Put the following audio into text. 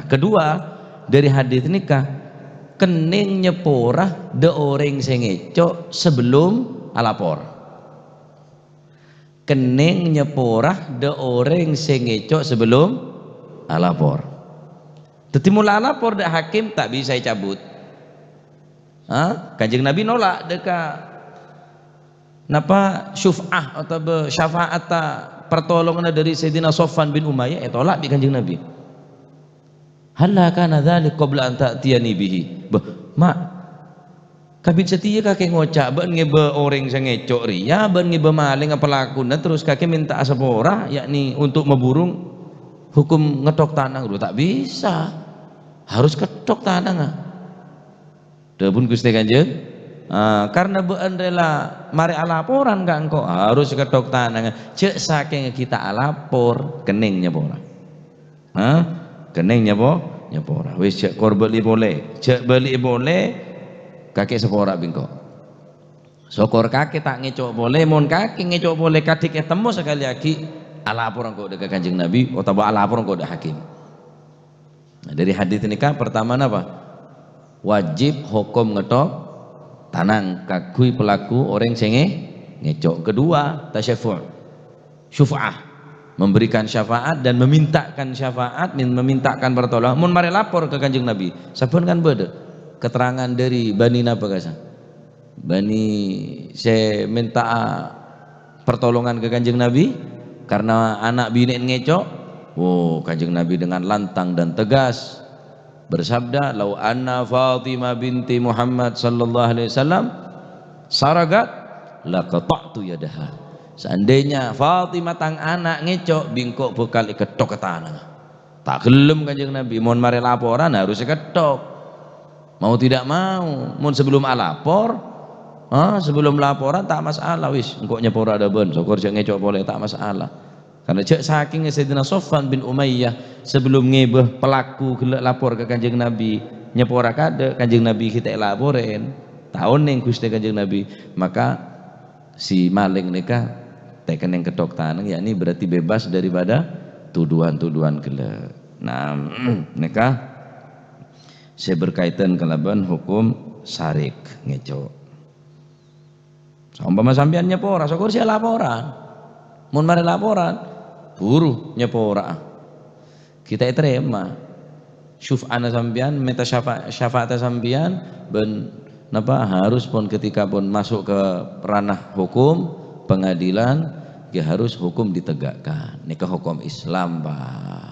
kedua dari hadis nikah kening nyeporah de orang sing ngecok sebelum alapor. Kening nyeporah de orang sing ngecok sebelum alapor. Tetapi mula alapor dak hakim tak bisa cabut. Kanjeng Nabi nolak deka napa syuf'ah atau syafaat pertolongan dari Sayyidina Sofwan bin Umayyah tolak di Kanjeng Nabi. Halla kana dzalik qabla an ta'tiyani bihi. Mak kabit setia kakek ngocak ben ngebe orang sing ngecok ria ben ngebe maling pelakuna terus kakek minta sepora yakni untuk memburung hukum ngetok tanah udah tak bisa, harus ketok tanah debun Gusti Kanjeng. Karena beun rela mari laporan gak engkau harus ketok tanah cek saking kita alapor kening nyepora kening nyepora wis cek kor beli boleh cek beli boleh kakek sepora bingko sokor kakek tak ngecok boleh mon kakek ngecok boleh kadik ketemu sekali lagi alapor engkau dekat Kanjeng Nabi atau alapor engkau dekat hakim. Nah, dari hadis ini kan pertama apa wajib hukum ngetok tanang kakui pelaku orang senge ngecok. Kedua tasyafu' syuf'ah memberikan syafaat dan memintakan syafaat memintakan pertolongan mun mari lapor ke Kanjeng Nabi sampun kan bede keterangan dari Bani napa kasa Bani saya minta pertolongan ke Kanjeng Nabi karena anak bini ngecok. Kanjeng Nabi dengan lantang dan tegas bersabda lau anna Fatimah binti Muhammad sallallahu alaihi wasallam saragat laqata'tu yadaha. Seandainya Fatimah tang anak ngecok bingkok bekal ketok ke tanah tak gelem Kanjeng Nabi mohon mari laporan harus ketok mau tidak mau mun sebelum alapor sebelum laporan tak masalah wis engkau nyepor ada ben syukur cek ngecok boleh tak masalah karena cek saking Sayyidina Sofwan bin Umayyah sebelum ngebeh pelaku gelak lapor ke Kanjeng Nabi nyepora kade Kanjeng Nabi kita laporin tahun yang Gusti Kanjeng Nabi maka si maling nikah teken yang ketok tanang yakni berarti bebas daripada tuduhan-tuduhan gelak. Nah nikah saya berkaitan kelaban hukum sarik ngecok sama sampean nyepora syukur saya laporan mun mari laporan buru nyepora kita terima syuf'ana sampean minta syafaat sampean ben napa harus pun ketika pun masuk ke ranah hukum pengadilan ya harus hukum ditegakkan nikah hukum Islam Pak.